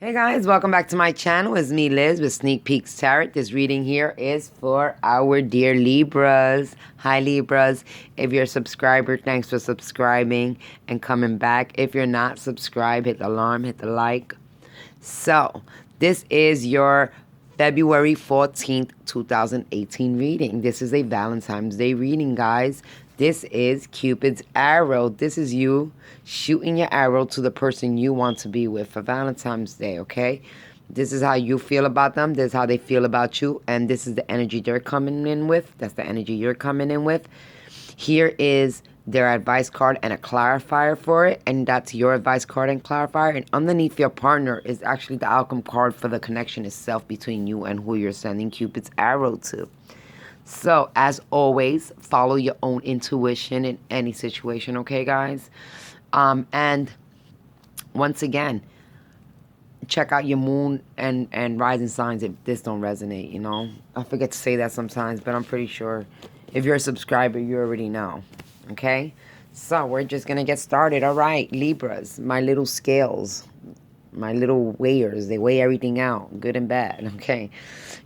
Hey guys, welcome back to my channel. It's me, Liz, with Sneak Peeks Tarot. This reading here is for our dear Libras. Hi Libras. If you're a subscriber, thanks for subscribing and coming back. If you're not subscribed, hit the alarm, hit the like. So, this is your February 14th, 2018 reading. This is a Valentine's Day reading, guys. This is Cupid's arrow. This is you shooting your arrow to the person you want to be with for Valentine's Day, okay? This is how you feel about them. This is how they feel about you. And this is the energy they're coming in with. That's the energy you're coming in with. Here is their advice card and a clarifier for it, and that's your advice card and clarifier. And underneath your partner is actually the outcome card for the connection itself between you and who you're sending Cupid's arrow to. So, as always, follow your own intuition in any situation, okay, guys? And once again, check out your moon and rising signs if this don't resonate, you know? I forget to say that sometimes, but I'm pretty sure if you're a subscriber, you already know, okay? So, we're just going to get started. All right, Libras, my little scales, my little weighers, they weigh everything out, good and bad, okay?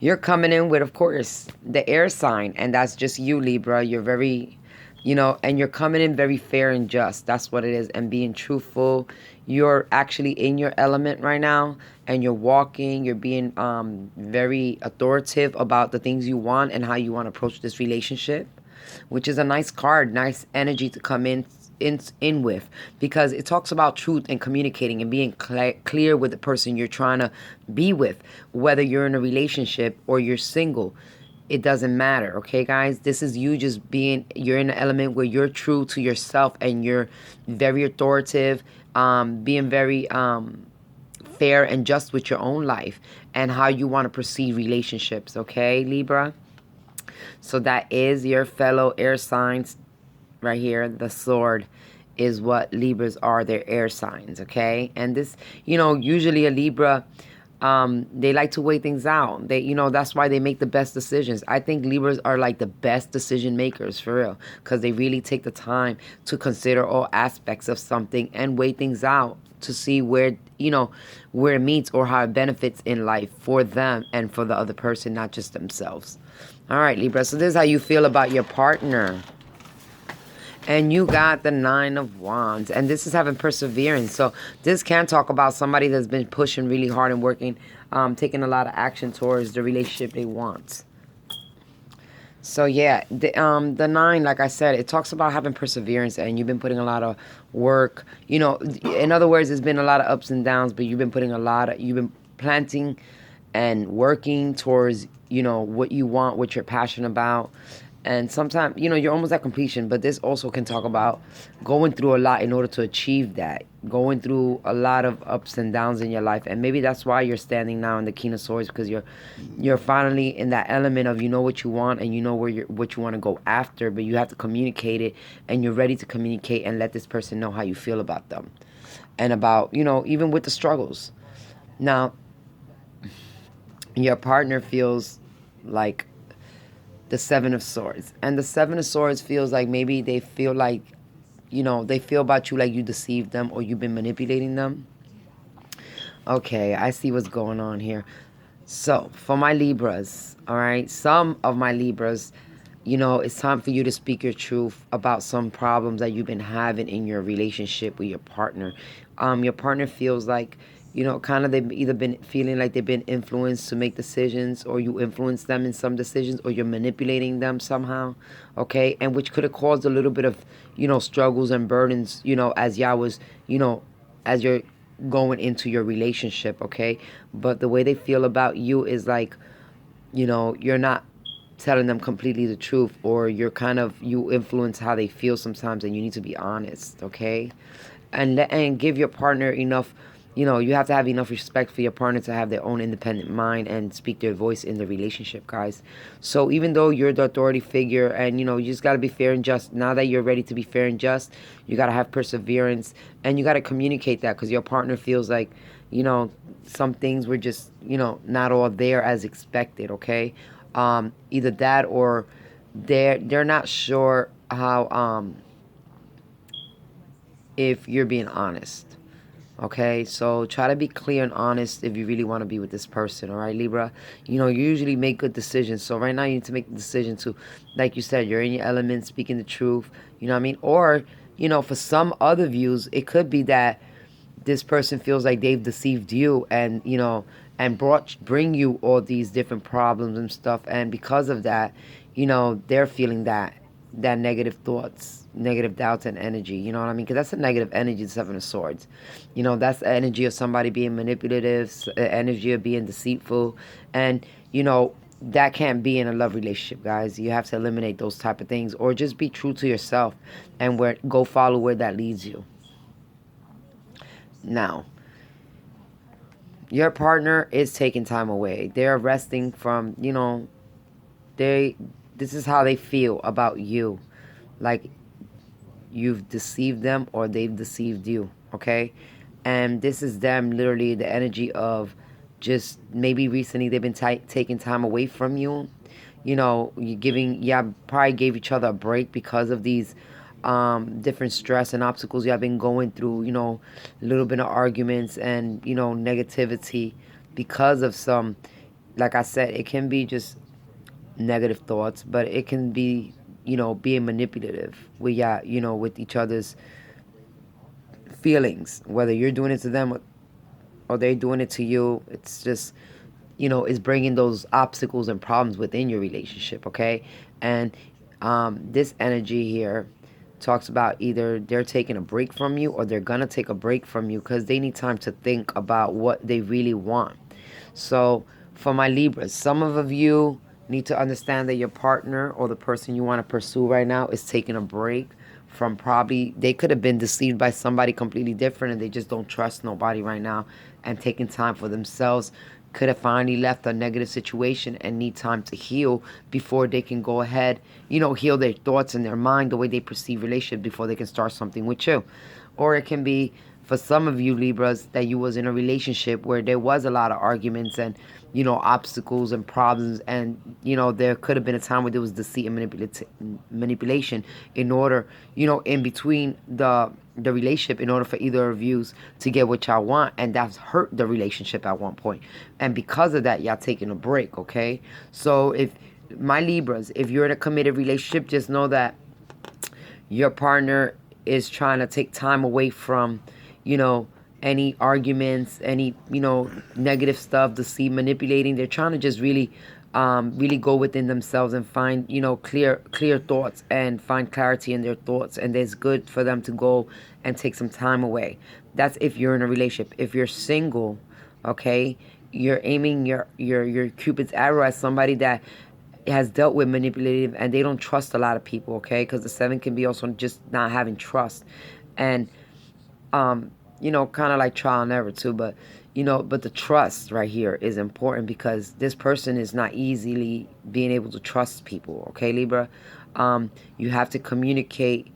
You're coming in with, of course, the air sign, and that's just you, Libra. You're very, and you're coming in very fair and just. That's what it is, and being truthful. You're actually in your element right now, and you're walking. You're being very authoritative about the things you want and how you want to approach this relationship, which is a nice card, nice energy to come in with, because it talks about truth and communicating and being clear with the person you're trying to be with, whether you're in a relationship or you're single. It doesn't matter, okay, guys? This is you just you're in an element where you're true to yourself and you're very authoritative, being very fair and just with your own life and how you want to perceive relationships, okay, Libra? So that is your fellow air signs right here. The sword is what Libras are. They're air signs, okay? And this, usually a Libra, they like to weigh things out. That's why they make the best decisions. I think Libras are like the best decision makers, for real, because they really take the time to consider all aspects of something and weigh things out to see where it meets or how it benefits in life for them and for the other person, not just themselves. All right, Libra, so this is how you feel about your partner. And you got the 9 of Wands. And this is having perseverance. So this can talk about somebody that's been pushing really hard and working, taking a lot of action towards the relationship they want. So yeah, the 9, like I said, it talks about having perseverance, and you've been putting a lot of work. In other words, there's been a lot of ups and downs, but you've been planting and working towards, what you want, what you're passionate about. And sometimes, you're almost at completion, but this also can talk about going through a lot in order to achieve that. Going through a lot of ups and downs in your life. And maybe that's why you're standing now in the King of Swords, because you're finally in that element of what you want and what you want to go after, but you have to communicate it, and you're ready to communicate and let this person know how you feel about them. And about, even with the struggles. Now, your partner feels like the 7 of Swords. And the 7 of Swords feels like maybe they feel like, they feel about you like you deceived them or you've been manipulating them. Okay, I see what's going on here. So, for my Libras, all right, some of my Libras, it's time for you to speak your truth about some problems that you've been having in your relationship with your partner. Your partner feels like, kind of they've either been feeling like they've been influenced to make decisions, or you influence them in some decisions, or you're manipulating them somehow, okay? And which could have caused a little bit of, struggles and burdens, as y'all was, as you're going into your relationship, okay? But the way they feel about you is like, you're not telling them completely the truth, or you influence how they feel sometimes, and you need to be honest, okay? And give your partner enough. You have to have enough respect for your partner to have their own independent mind and speak their voice in the relationship, guys. So even though you're the authority figure, and, you just got to be fair and just, now that you're ready to be fair and just, you got to have perseverance, and you got to communicate that, because your partner feels like, some things were just, not all there as expected, okay? Either that, or they're not sure how, if you're being honest. Okay, so try to be clear and honest if you really want to be with this person, all right, Libra? You know, you usually make good decisions. So right now you need to make the decision to, like you said, you're in your element, speaking the truth, you know what I mean? Or, you know, for some other views, it could be that this person feels like they've deceived you and, you know, and bring you all these different problems and stuff. And because of that, you know, they're feeling that negative thoughts, negative doubts and energy, you know what I mean? Because that's a negative energy, the Seven of Swords. You know, that's the energy of somebody being manipulative, energy of being deceitful. And, you know, that can't be in a love relationship, guys. You have to eliminate those type of things, or just be true to yourself and go follow where that leads you. Now, your partner is taking time away. They're resting from, you know, they this is how they feel about you. Like you've deceived them or they've deceived you, okay? And this is them literally the energy of just maybe recently they've been taking time away from you. You know, you giving, yeah, probably gave each other a break because of these different stress and obstacles you have been going through, you know, a little bit of arguments and, you know, negativity because of some, like I said, it can be just negative thoughts, but it can be, you know, being manipulative with, yeah, you know, with each other's feelings, whether you're doing it to them or they're doing it to you. It's just, you know, it's bringing those obstacles and problems within your relationship, okay? And this energy here talks about either they're taking a break from you or they're gonna take a break from you because they need time to think about what they really want. So for my Libras, some of you need to understand that your partner or the person you want to pursue right now is taking a break from, probably they could have been deceived by somebody completely different and they just don't trust nobody right now, and taking time for themselves. Could have finally left a negative situation and need time to heal before they can go ahead, you know, heal their thoughts and their mind, the way they perceive relationship, before they can start something with you. Or it can be for some of you Libras that you was in a relationship where there was a lot of arguments and, you know, obstacles and problems, and, you know, there could have been a time where there was deceit and manipulation in order, you know, in between the relationship, in order for either of you to get what y'all want, and that's hurt the relationship at one point. And because of that, y'all taking a break, okay? So if my Libras, if you're in a committed relationship, just know that your partner is trying to take time away from, you know, any arguments, any, you know, negative stuff, deceit, manipulating. They're trying to just really, really go within themselves and find, you know, clear thoughts and find clarity in their thoughts. And it's good for them to go and take some time away. That's if you're in a relationship. If you're single, okay, you're aiming your Cupid's arrow at somebody that has dealt with manipulative and they don't trust a lot of people, okay? Because the seven can be also just not having trust. And you know, kind of like trial and error too, but, you know, but the trust right here is important because this person is not easily being able to trust people, okay, Libra? You have to communicate,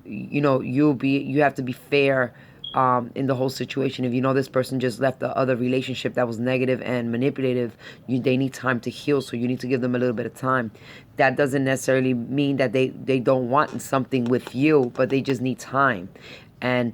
you know, you have to be fair in the whole situation. If you know this person just left the other relationship that was negative and manipulative, they need time to heal, so you need to give them a little bit of time. That doesn't necessarily mean that they don't want something with you, but they just need time. And,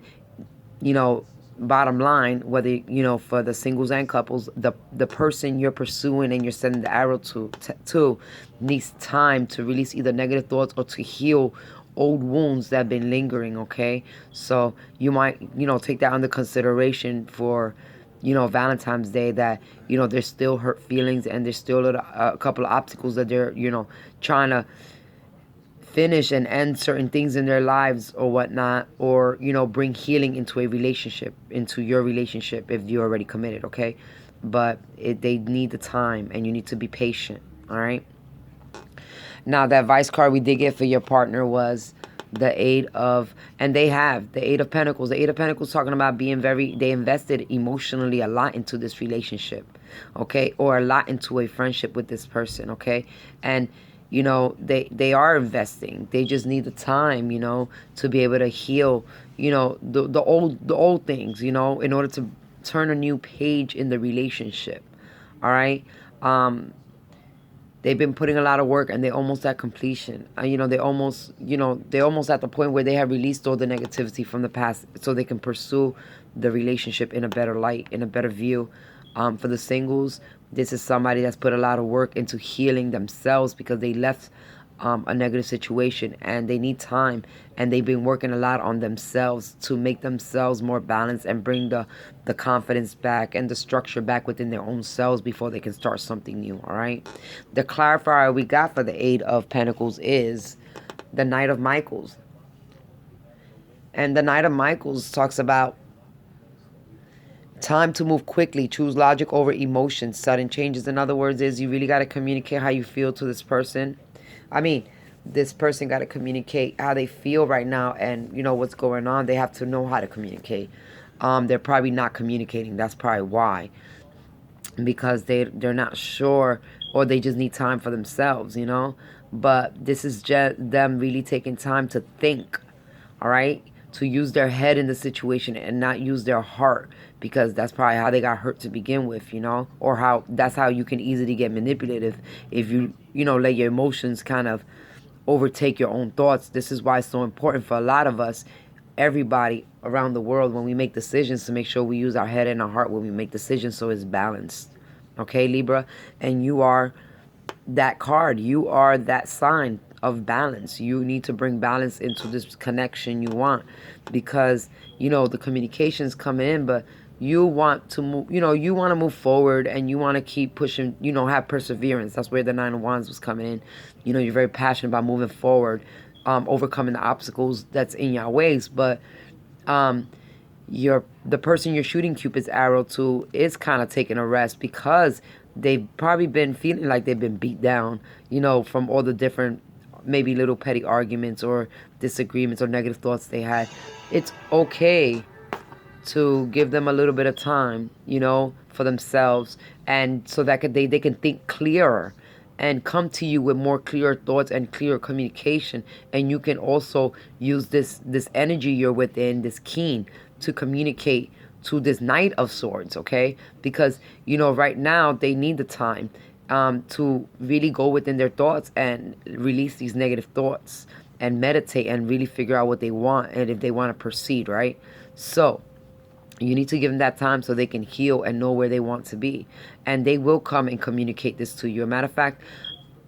you know, bottom line, whether, you know, for the singles and couples, the person you're pursuing and you're sending the arrow to needs time to release either negative thoughts or to heal old wounds that have been lingering, okay? So you might, you know, take that under consideration for, you know, Valentine's Day, that, you know, there's still hurt feelings and there's still a couple of obstacles that they're, you know, trying to finish and end certain things in their lives or whatnot, or, you know, bring healing into a relationship, into your relationship if you're already committed, okay? But they need the time and you need to be patient, all right? Now, that advice card we did get for your partner was the Eight of, and they have the Eight of Pentacles. The Eight of Pentacles talking about being they invested emotionally a lot into this relationship, okay? Or a lot into a friendship with this person, okay? And, you know, they are investing. They just need the time, you know, to be able to heal, you know, the old things, you know, in order to turn a new page in the relationship, all right? They've been putting a lot of work and they're almost at completion. They're almost at the point where they have released all the negativity from the past so they can pursue the relationship in a better light, in a better view. For the singles, this is somebody that's put a lot of work into healing themselves because they left a negative situation and they need time, and they've been working a lot on themselves to make themselves more balanced and bring the confidence back and the structure back within their own selves before they can start something new. All right, the clarifier we got for the Eight of Pentacles is the Knight of Michaels, and the Knight of Michaels talks about time to move quickly, choose logic over emotion, sudden changes. In other words, is you really got to communicate how you feel to this person. I mean, this person got to communicate how they feel right now and, what's going on. They have to know how to communicate. They're probably not communicating. That's probably why. Because they're not sure, or they just need time for themselves, But this is just them really taking time to think, all right? To use their head in the situation and not use their heart, because that's probably how they got hurt to begin with, or that's how you can easily get manipulative if you let your emotions kind of overtake your own thoughts. This is why it's so important for a lot of us, everybody around the world, when we make decisions, to make sure we use our head and our heart when we make decisions so it's balanced. Okay, Libra? And you are that card. You are that sign of balance. You need to bring balance into this connection you want, because the communication's coming in, but you want to move, you want to move forward, and you want to keep pushing, have perseverance. That's where the Nine of Wands was coming in. You're very passionate about moving forward, overcoming the obstacles that's in your ways. But the person you're shooting Cupid's arrow to is kind of taking a rest, because they've probably been feeling like they've been beat down, from all the different, maybe little petty arguments or disagreements or negative thoughts they had. It's okay to give them a little bit of time, for themselves, and so that they can think clearer and come to you with more clear thoughts and clear communication. And you can also use this energy you're within, this keen, to communicate to this Knight of Swords, okay? Because, right now they need the time to really go within their thoughts and release these negative thoughts and meditate and really figure out what they want and if they want to proceed, right? So you need to give them that time so they can heal and know where they want to be. And they will come and communicate this to you. As a matter of fact,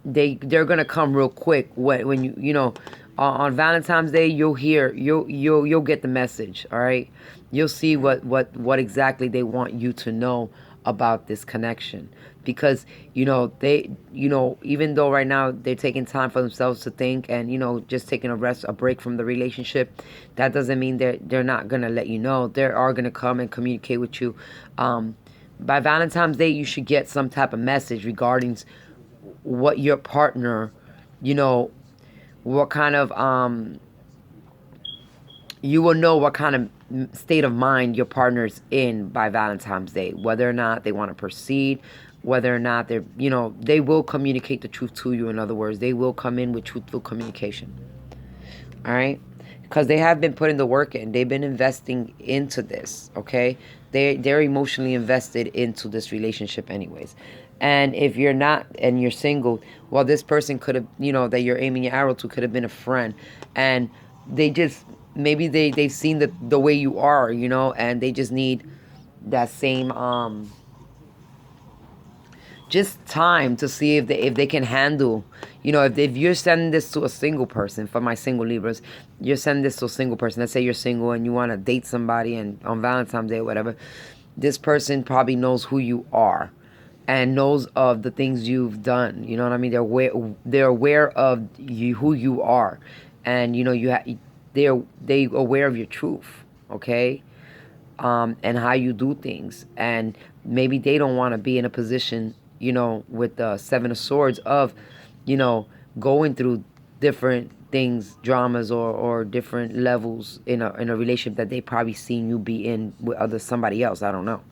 they're gonna come real quick when on Valentine's Day. You'll get the message. All right, you'll see what exactly they want you to know about this connection, because they even though right now they're taking time for themselves to think and just taking a break from the relationship, that doesn't mean they're not gonna let you know. They are gonna come and communicate with you. By Valentine's Day, you should get some type of message regarding what your partner, what kind of you will know what kind of state of mind your partner's in by Valentine's Day, whether or not they want to proceed, whether or not they will communicate the truth to you. In other words, they will come in with truthful communication. All right? Because they have been putting the work in. They've been investing into this, okay? They're emotionally invested into this relationship anyways. And if you're not and you're single, well, this person could have, that you're aiming your arrow to could have been a friend. And they just, maybe they've seen the way you are, and they just need that same, just time to see if they can handle, if you're sending this to a single person. For my single Libras, you're sending this to a single person. Let's say you're single and you want to date somebody, and on Valentine's Day or whatever, this person probably knows who you are and knows of the things you've done. You know what I mean? They're aware of you, who you are, and they're aware of your truth, okay, and how you do things. And maybe they don't want to be in a position, with the Seven of Swords of, going through different things, dramas, or different levels in a relationship that they probably seen you be in with somebody else. I don't know.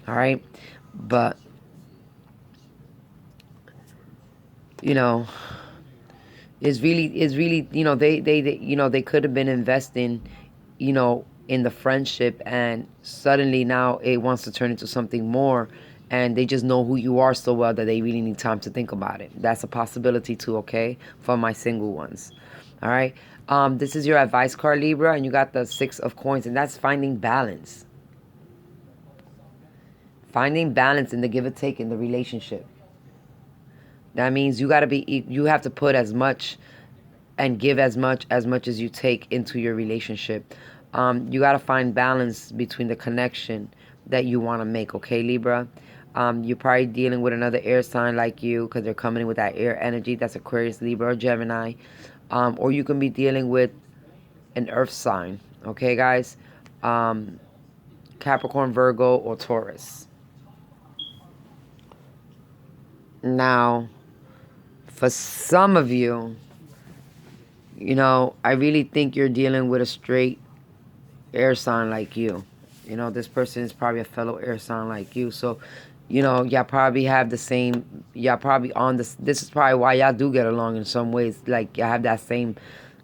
All right, but it's really, they could have been investing, in the friendship, and suddenly now it wants to turn into something more, and they just know who you are so well that they really need time to think about it. That's a possibility too, okay, for my single ones. All right. This is your advice card, Libra, and you got the Six of Coins, and that's finding balance. Finding balance in the give and take in the relationship. That means you have to put as much and give as much as you take into your relationship. You got to find balance between the connection that you want to make, okay, Libra? You're probably dealing with another air sign like you, because they're coming in with that air energy. That's Aquarius, Libra, or Gemini. Or you can be dealing with an earth sign, okay, guys? Capricorn, Virgo, or Taurus. Now, for some of you, I really think you're dealing with a straight air sign like you. This person is probably a fellow air sign like you. So, y'all probably have the same, y'all probably on this is probably why y'all do get along in some ways. Like, y'all have that same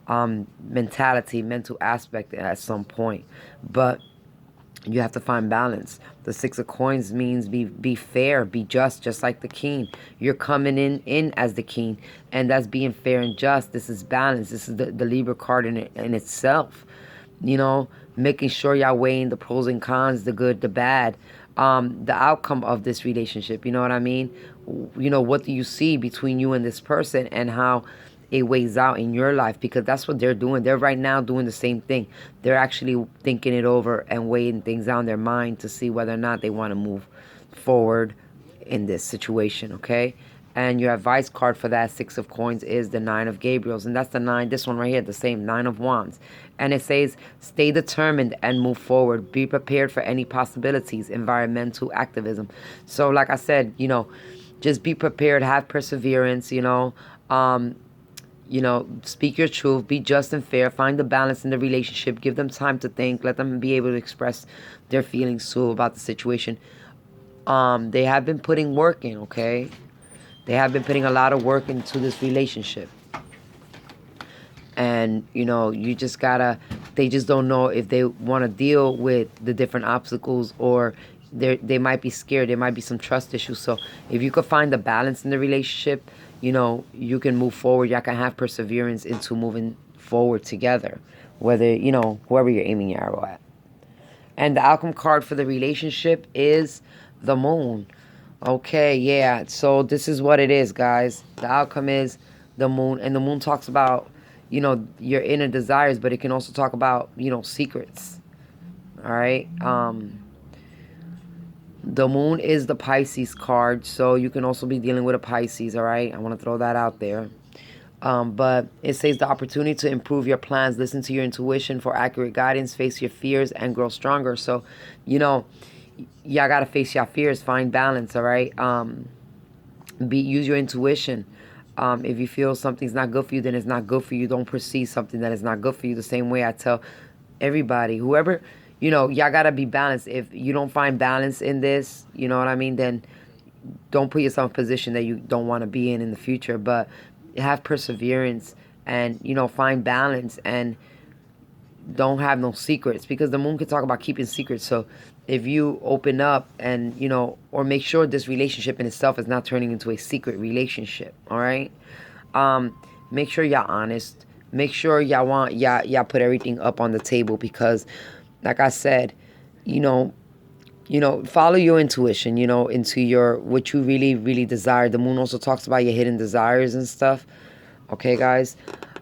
mental aspect at some point. But you have to find balance. The Six of Coins means be fair, be just like the king. You're coming in as the king, and that's being fair and just. This is balance. This is the Libra card in itself. Making sure y'all weighing the pros and cons, the good, the bad, the outcome of this relationship. You know what I mean? What do you see between you and this person, and how it weighs out in your life, because that's what they're doing. They're right now doing the same thing. They're actually thinking it over and weighing things out in their mind to see whether or not they want to move forward in this situation, okay? And your advice card for that Six of Coins is the Nine of Gabriels, and that's the nine, this one right here, the same Nine of Wands. And it says, stay determined and move forward. Be prepared for any possibilities, environmental activism. So like I said, just be prepared, have perseverance, speak your truth, be just and fair, find the balance in the relationship, give them time to think, let them be able to express their feelings too about the situation. They have been putting work in, okay? They have been putting a lot of work into this relationship. And, you just gotta, they just don't know if they want to deal with the different obstacles, or they might be scared. There might be some trust issues. So if you could find the balance in the relationship, you can move forward. Y'all can have perseverance into moving forward together, whether, whoever you're aiming your arrow at. And the outcome card for the relationship is the Moon. Okay, yeah. So this is what it is, guys. The outcome is the Moon. And the Moon talks about, your inner desires, but it can also talk about, secrets. All right? The Moon is the Pisces card, so you can also be dealing with a Pisces, all right? I want to throw that out there. But it says the opportunity to improve your plans, listen to your intuition for accurate guidance, face your fears, and grow stronger. So, y'all got to face your fears, find balance, all right? Use your intuition. If you feel something's not good for you, then it's not good for you. Don't perceive something that is not good for you. The same way I tell everybody, whoever, y'all got to be balanced. If you don't find balance in this, you know what I mean, then don't put yourself in a position that you don't want to be in the future. But have perseverance and, find balance, and don't have no secrets, because the Moon can talk about keeping secrets. So if you open up and, or make sure this relationship in itself is not turning into a secret relationship, all right? Make sure y'all honest. Make sure y'all put everything up on the table, because like I said, follow your intuition, into what you really, really desire. The Moon also talks about your hidden desires and stuff. Okay, guys?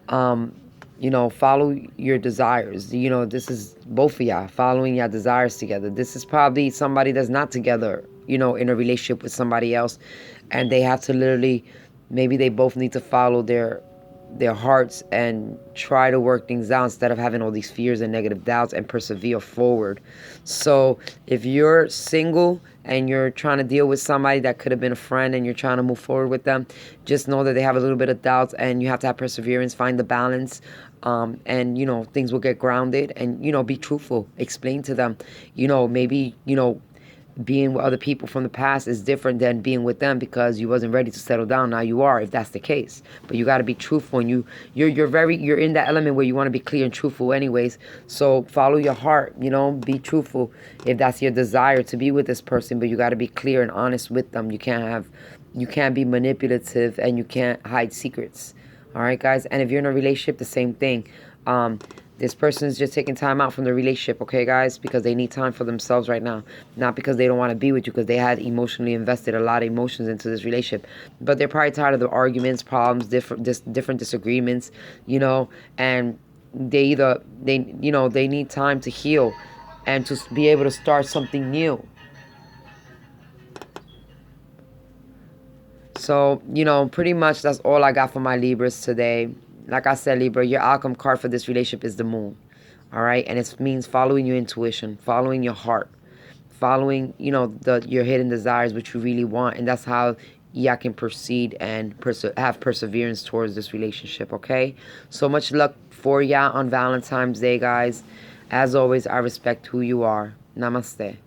Follow your desires. This is both of y'all following your desires together. This is probably somebody that's not together, in a relationship with somebody else, and they have to literally, maybe they both need to follow their hearts and try to work things out instead of having all these fears and negative doubts, and persevere forward. So if you're single and you're trying to deal with somebody that could have been a friend, and you're trying to move forward with them, just know that they have a little bit of doubts, and you have to have perseverance, find the balance, and things will get grounded. And be truthful, explain to them, maybe being with other people from the past is different than being with them because you wasn't ready to settle down. Now you are, if that's the case. But you got to be truthful, and you're in that element where you want to be clear and truthful anyways. So follow your heart, you know, be truthful if that's your desire to be with this person, but you got to be clear and honest with them. You can't be manipulative, and you can't hide secrets. All right, guys? And if you're in a relationship, the same thing. This person is just taking time out from the relationship, okay, guys? Because they need time for themselves right now. Not because they don't want to be with you, because they had emotionally invested a lot of emotions into this relationship. But they're probably tired of the arguments, problems, different disagreements, you know, and they need time to heal and to be able to start something new. So, you know, pretty much that's all I got for my Libras today. Like I said, Libra, your outcome card for this relationship is the moon. All right? And it means following your intuition, following your heart, following, you know, your hidden desires, which you really want. And that's how y'all can proceed and have perseverance towards this relationship, okay? So much luck for y'all on Valentine's Day, guys. As always, I respect who you are. Namaste.